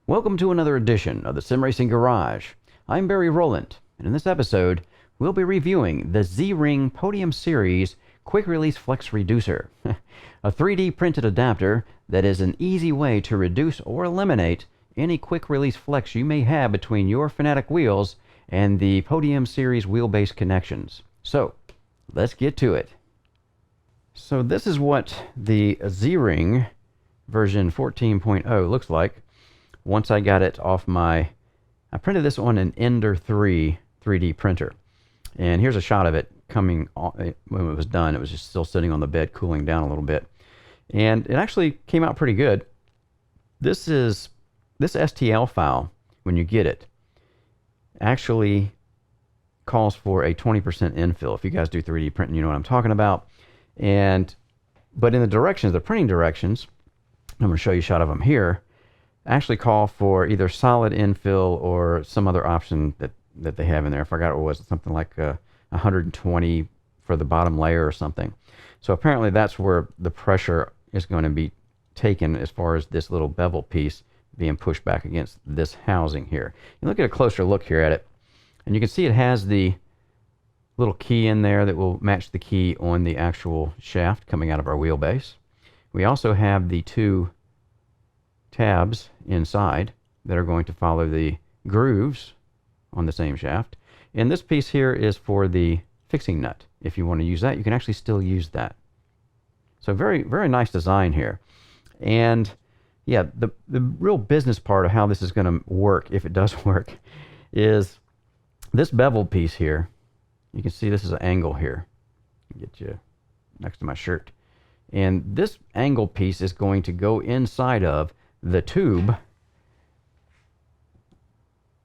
Welcome to another edition of the Sim Racing Garage. I'm Barry Rowland, and in this episode, we'll be reviewing the Z-Ring Podium Series Quick Release Flex Reducer, a 3D printed adapter that is an easy way to reduce or eliminate any quick release flex you may have between your Fanatec wheels and the Podium Series wheelbase connections. So, let's get to it. So this is what the Z-Ring version 14.0 looks like once I got it off I printed this on an Ender 3 3D printer. And here's a shot of it coming when it was done. It was just still sitting on the bed cooling down a little bit. And it actually came out pretty good. This STL file, when you get it, actually calls for a 20% infill. If you guys do 3D printing, you know what I'm talking about. But in the directions, the printing directions, I'm going to show you a shot of them here, actually call for either solid infill or some other option that they have in there. I forgot what it was, something like 120 for the bottom layer or something. So apparently that's where the pressure is going to be taken as far as this little bevel piece being pushed back against this housing here. You look at a closer look here at it, and you can see it has the little key in there that will match the key on the actual shaft coming out of our wheelbase. We also have the two tabs inside that are going to follow the grooves on the same shaft. And this piece here is for the fixing nut. If you want to use that, you can actually still use that. So very, very nice design here. And yeah, the real business part of how this is going to work, if it does work, is this bevel piece here. You can see this is an angle here. Get you next to my shirt. And this angle piece is going to go inside of the tube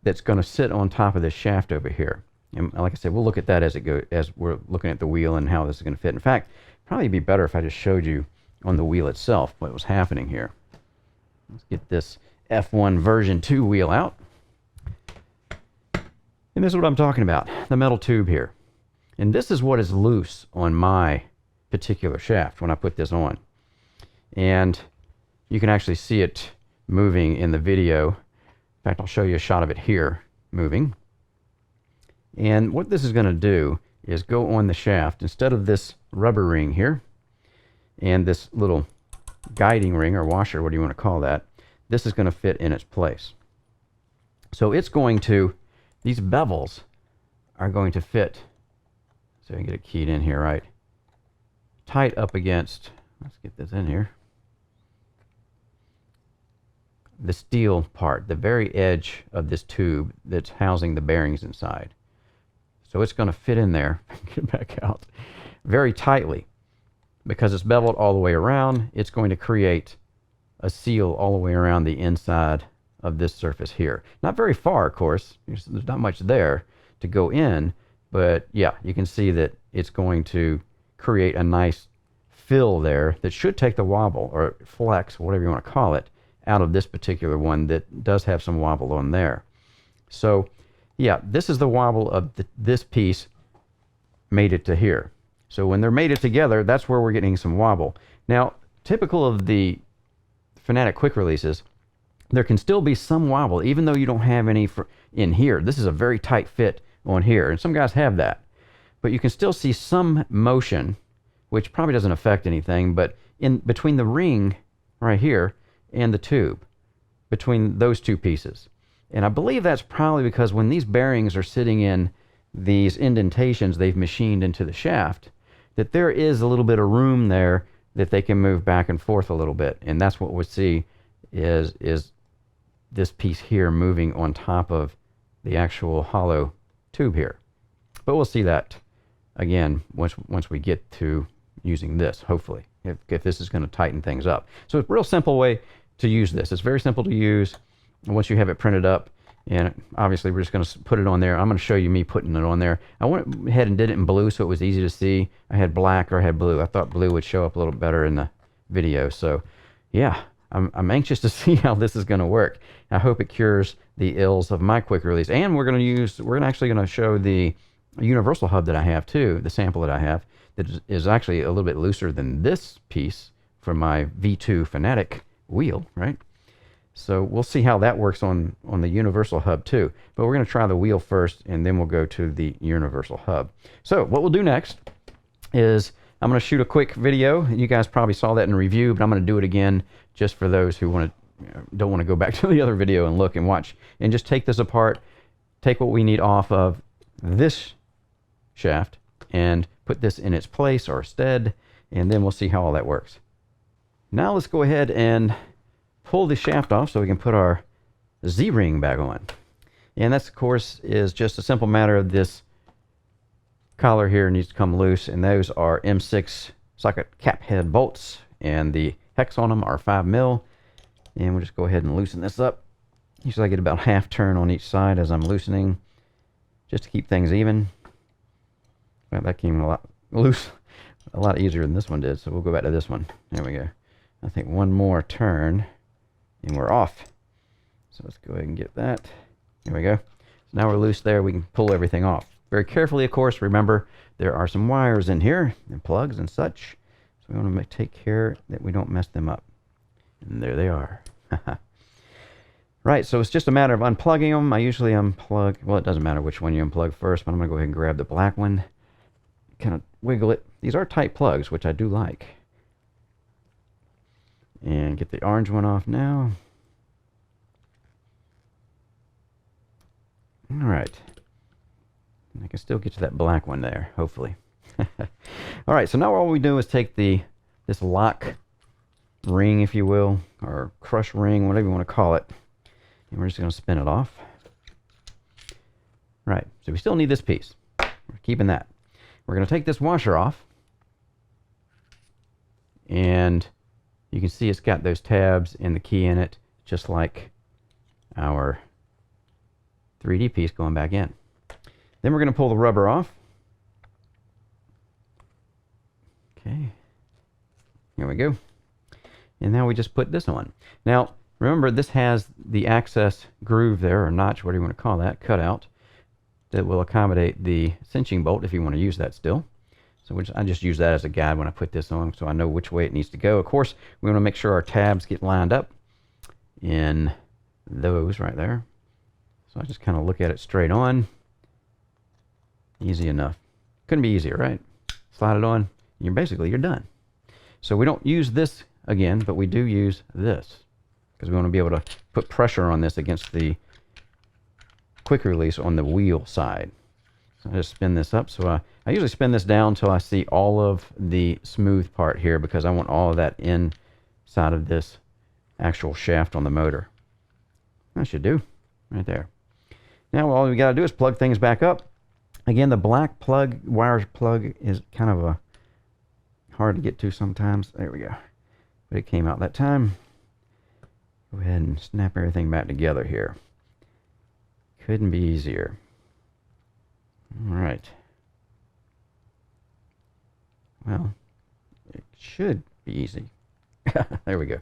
that's going to sit on top of this shaft over here. And like I said, we'll look at that as we're looking at the wheel and how this is going to fit. In fact, probably be better if I just showed you on the wheel itself what was happening here. Let's get this F1 version 2 wheel out. And this is what I'm talking about, the metal tube here. And this is what is loose on my particular shaft when I put this on. And you can actually see it moving in the video. In fact, I'll show you a shot of it here moving. And what this is going to do is go on the shaft instead of this rubber ring here and this little guiding ring or washer, what do you want to call that, this is going to fit in its place. So it's going to, these bevels are going to fit, so I can get it keyed in here, right, tight up against, let's get this in here, the steel part, the very edge of this tube that's housing the bearings inside. So it's going to fit in there, get it back out, very tightly. Because it's beveled all the way around, it's going to create a seal all the way around the inside of this surface here. Not very far, of course. There's not much there to go in, but yeah, you can see that it's going to create a nice fill there that should take the wobble or flex, whatever you want to call it, out of this particular one that does have some wobble on there. So yeah, this is the wobble of this piece made it to here. So when they're mated together, that's where we're getting some wobble. Now, typical of the Fanatec quick releases, there can still be some wobble, even though you don't have any in here. This is a very tight fit on here, and some guys have that. But you can still see some motion, which probably doesn't affect anything, but in between the ring right here and the tube, between those two pieces. And I believe that's probably because when these bearings are sitting in these indentations they've machined into the shaft, that there is a little bit of room there that they can move back and forth a little bit. And that's what we see is this piece here moving on top of the actual hollow tube here. But we'll see that again once we get to using this, hopefully, if this is going to tighten things up. So it's a real simple way to use this. It's very simple to use once you have it printed up. And obviously we're just going to put it on there. I'm going to show you me putting it on there. I went ahead and did it in blue so it was easy to see. I had black or I had blue. I thought blue would show up a little better in the video. So yeah, I'm anxious to see how this is going to work. I hope it cures the ills of my quick release. And we're actually going to show the universal hub that I have too, the sample that I have, that is actually a little bit looser than this piece for my V2 Fanatec wheel, right? So we'll see how that works on the universal hub too. But we're going to try the wheel first, and then we'll go to the universal hub. So what we'll do next is I'm going to shoot a quick video. You guys probably saw that in review, but I'm going to do it again just for those who don't want to go back to the other video and look and watch. And just take this apart, take what we need off of this shaft, and put this in its place or stead, and then we'll see how all that works. Now let's go ahead and pull the shaft off so we can put our Z-ring back on. And that's, of course, is just a simple matter of this collar here needs to come loose, and those are M6 socket cap head bolts, and the hex on them are 5mm. And we'll just go ahead and loosen this up. Usually I get about half turn on each side as I'm loosening, just to keep things even. Well, that came a lot easier than this one did, so we'll go back to this one. There we go. I think one more turn and we're off. So let's go ahead and get that. There we go. So now we're loose there. We can pull everything off very carefully, of course. Remember, there are some wires in here and plugs and such, so we want to take care that we don't mess them up. And there they are. Right, so it's just a matter of unplugging them. I usually unplug, well, it doesn't matter which one you unplug first, but I'm going to go ahead and grab the black one, kind of wiggle it. These are tight plugs, which I do like. And get the orange one off now. All right. I can still get to that black one there, hopefully. All right, so now all we do is take this lock ring, if you will, or crush ring, whatever you want to call it, and we're just going to spin it off. Right, so we still need this piece. We're keeping that. We're going to take this washer off, and you can see it's got those tabs and the key in it, just like our 3D piece going back in. Then we're going to pull the rubber off. Okay, here we go. And now we just put this on. Now, remember, this has the access groove there, or notch, whatever you want to call that, cutout, that will accommodate the cinching bolt if you want to use that still. So I just use that as a guide when I put this on, so I know which way it needs to go. Of course, we want to make sure our tabs get lined up in those right there. So I just kind of look at it straight on. Easy enough. Couldn't be easier, right? Slide it on, and you're done. So we don't use this again, but we do use this because we want to be able to put pressure on this against the quick release on the wheel side. So I just spin this up. So I usually spin this down until I see all of the smooth part here, because I want all of that inside of this actual shaft on the motor. That should do right there. Now all we got to do is plug things back up. Again, the black plug, wire plug, is kind of hard to get to sometimes. There we go. But it came out that time. Go ahead and snap everything back together here. Couldn't be easier. All right. Well, it should be easy. There we go.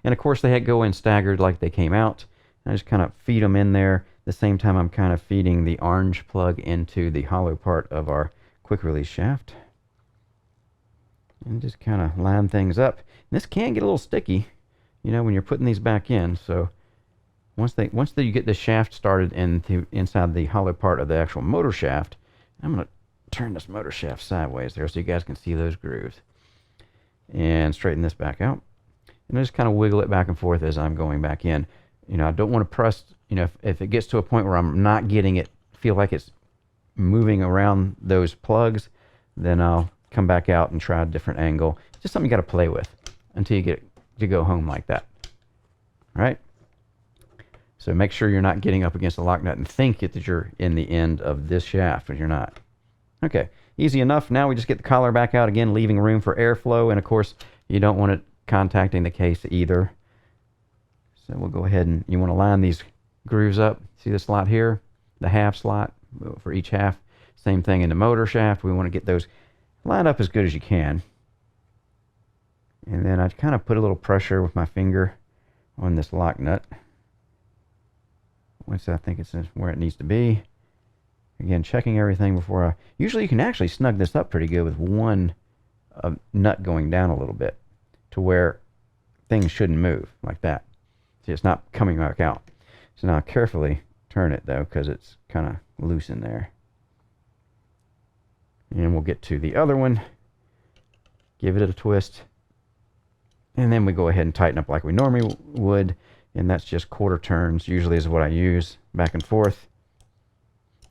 And of course they go in staggered like they came out. I just kind of feed them in there. At the same time, I'm kind of feeding the orange plug into the hollow part of our quick release shaft. And just kind of line things up. And this can get a little sticky, you know, when you're putting these back in. So once you get the shaft started inside the hollow part of the actual motor shaft, I'm going to turn this motor shaft sideways there so you guys can see those grooves. And straighten this back out. And I just kind of wiggle it back and forth as I'm going back in. You know, I don't want to press, you know, if it gets to a point where I'm not getting it, feel like it's moving around those plugs, then I'll come back out and try a different angle. It's just something you got to play with until you get to go home like that. All right? So make sure you're not getting up against the lock nut and think that you're in the end of this shaft, but you're not. Okay, easy enough. Now we just get the collar back out again, leaving room for airflow, and of course you don't want it contacting the case either. So we'll go ahead and you want to line these grooves up. See the slot here? The half slot for each half. Same thing in the motor shaft. We want to get those lined up as good as you can. And then I kind of put a little pressure with my finger on this lock nut. Once I think it's where it needs to be. Again, checking everything before usually you can actually snug this up pretty good with one nut going down a little bit to where things shouldn't move like that. See, it's not coming back out. So now carefully turn it though, because it's kind of loose in there. And we'll get to the other one. Give it a twist. And then we go ahead and tighten up like we normally would. And that's just quarter turns, usually is what I use, back and forth,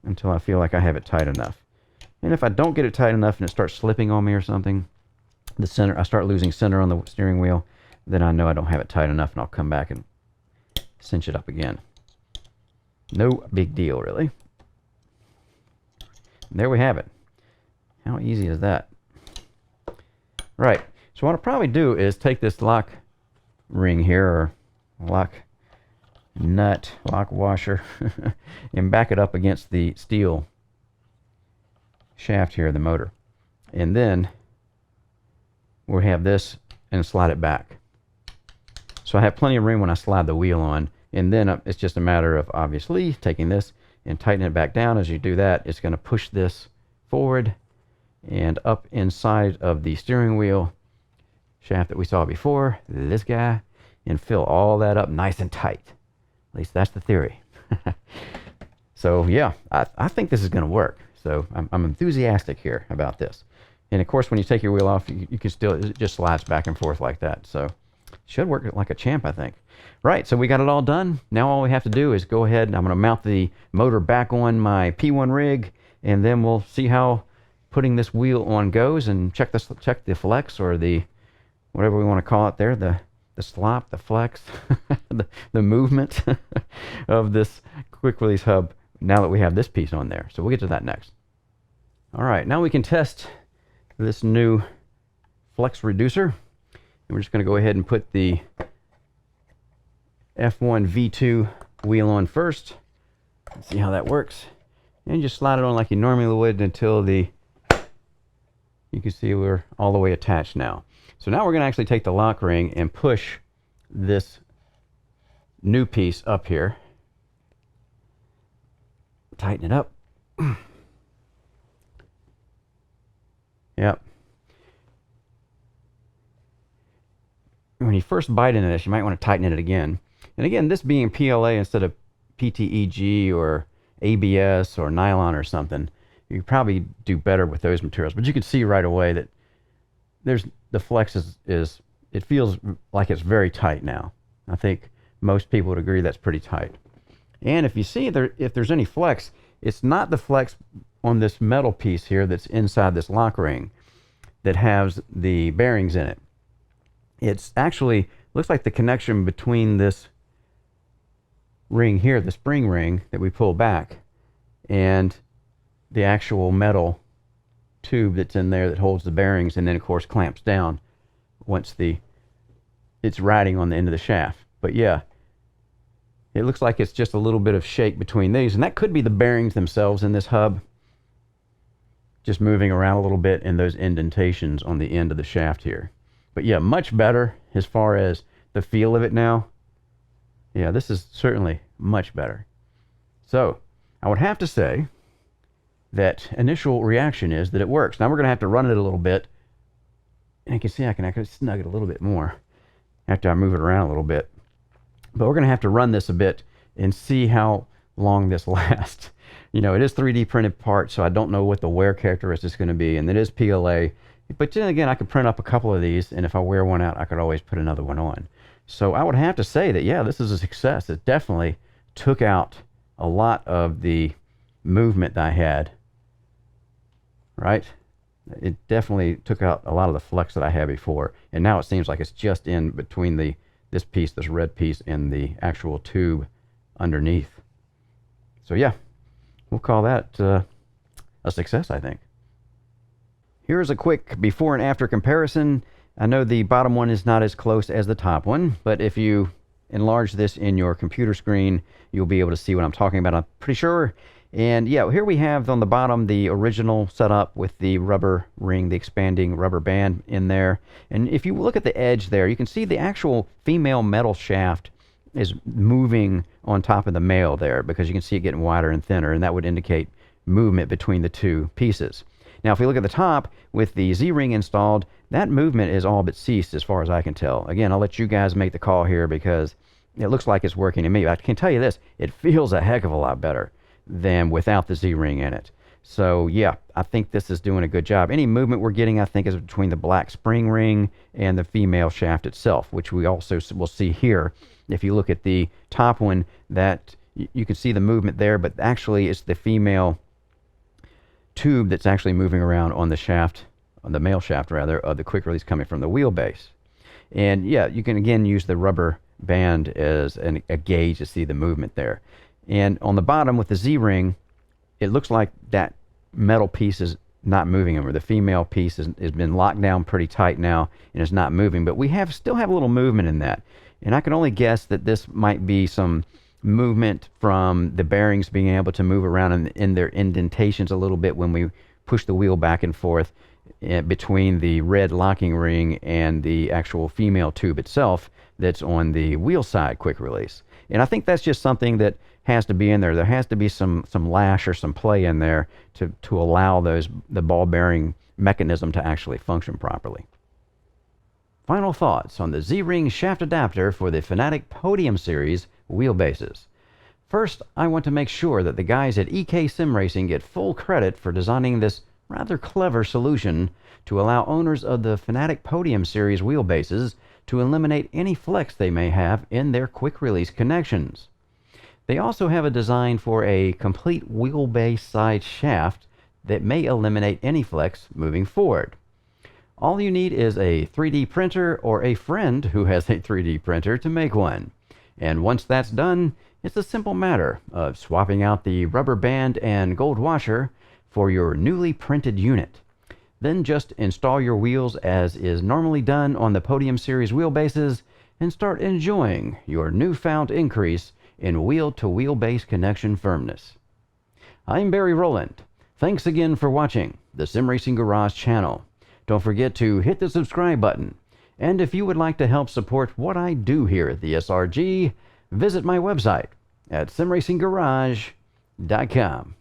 until I feel like I have it tight enough. And if I don't get it tight enough and it starts slipping on me or something, I start losing center on the steering wheel, then I know I don't have it tight enough, and I'll come back and cinch it up again. No big deal, really. And there we have it. How easy is that? Right. So what I'll probably do is take this lock ring here, or lock nut, lock washer, and back it up against the steel shaft here of the motor. And then we'll have this and slide it back. So I have plenty of room when I slide the wheel on. And then it's just a matter of, obviously, taking this and tightening it back down. As you do that, it's going to push this forward and up inside of the steering wheel shaft that we saw before, this guy, and fill all that up nice and tight. At least that's the theory. So yeah, I think this is going to work. So I'm enthusiastic here about this. And of course, when you take your wheel off, you can still, it just slides back and forth like that. So should work like a champ, I think. Right, so we got it all done. Now all we have to do is go ahead and I'm going to mount the motor back on my P1 rig, and then we'll see how putting this wheel on goes, and check the flex, or the whatever we want to call it there, the slop, the flex, the movement of this quick release hub now that we have this piece on there. So we'll get to that next. All right, now we can test this new flex reducer. And we're just going to go ahead and put the F1 V2 wheel on first. Let's see how that works. And just slide it on like you normally would until you can see we're all the way attached now. So now we're going to actually take the lock ring and push this new piece up here. Tighten it up. Yep. When you first bite into this, you might want to tighten it again. And again, this being PLA instead of PTEG or ABS or nylon or something, you probably do better with those materials. But you can see right away that the flex is it feels like it's very tight now. I think most people would agree that's pretty tight. And if you see if there's any flex, it's not the flex on this metal piece here that's inside this lock ring that has the bearings in it. It's actually looks like the connection between this ring here, the spring ring that we pull back, and the actual metal tube that's in there that holds the bearings, and then of course clamps down once it's riding on the end of the shaft. But yeah, it looks like it's just a little bit of shake between these, and that could be the bearings themselves in this hub just moving around a little bit in those indentations on the end of the shaft here. But yeah, much better as far as the feel of it now. Yeah, this is certainly much better. So I would have to say that initial reaction is that it works. Now we're going to have to run it a little bit, and you can see I can actually snug it a little bit more after I move it around a little bit. But we're going to have to run this a bit and see how long this lasts. You know, it is 3D printed parts, so I don't know what the wear characteristics is going to be, and it is PLA. But then again, I could print up a couple of these, and if I wear one out, I could always put another one on. So I would have to say that, yeah, this is a success. It definitely took out a lot of the movement that I had, right? It definitely took out a lot of the flex that I had before. And now it seems like it's just in between this piece, this red piece, and the actual tube underneath. So yeah, we'll call that a success, I think. Here's a quick before and after comparison. I know the bottom one is not as close as the top one, but if you enlarge this in your computer screen, you'll be able to see what I'm talking about, I'm pretty sure. And yeah, here we have on the bottom the original setup with the rubber ring, the expanding rubber band in there. And if you look at the edge there, you can see the actual female metal shaft is moving on top of the male there, because you can see it getting wider and thinner, and that would indicate movement between the two pieces. Now, if we look at the top with the Z-ring installed, that movement is all but ceased as far as I can tell. Again, I'll let you guys make the call here, because it looks like it's working to me. I can tell you this, it feels a heck of a lot better than without the Z-ring in it. So yeah, I think this is doing a good job. Any movement we're getting, I think, is between the black spring ring and the female shaft itself, which we also will see here. If you look at the top one, that you can see the movement there, but actually it's the female tube that's actually moving around on the shaft, on the male shaft rather, of the quick release coming from the wheelbase. And yeah, you can again use the rubber band as a gauge to see the movement there. And on the bottom with the Z-ring, it looks like that metal piece is not moving over. The female piece has been locked down pretty tight now and is not moving, but we still have a little movement in that. And I can only guess that this might be some movement from the bearings being able to move around in their indentations a little bit when we push the wheel back and forth between the red locking ring and the actual female tube itself that's on the wheel side quick release. And I think that's just something that has to be in there. There has to be some lash or some play in there to allow the ball bearing mechanism to actually function properly. Final thoughts on the Z-ring shaft adapter for the Fanatec Podium series wheelbases. First, I want to make sure that the guys at EK Sim Racing get full credit for designing this rather clever solution to allow owners of the Fanatec Podium series wheelbases to eliminate any flex they may have in their quick release connections. They also have a design for a complete wheelbase side shaft that may eliminate any flex moving forward. All you need is a 3D printer or a friend who has a 3D printer to make one. And once that's done, it's a simple matter of swapping out the rubber band and gold washer for your newly printed unit. Then just install your wheels as is normally done on the Podium series wheelbases and start enjoying your newfound increase in wheel-to-wheelbase connection firmness. I'm Barry Rowland. Thanks again for watching the Sim Racing Garage channel. Don't forget to hit the subscribe button. And if you would like to help support what I do here at the SRG, visit my website at simracinggarage.com.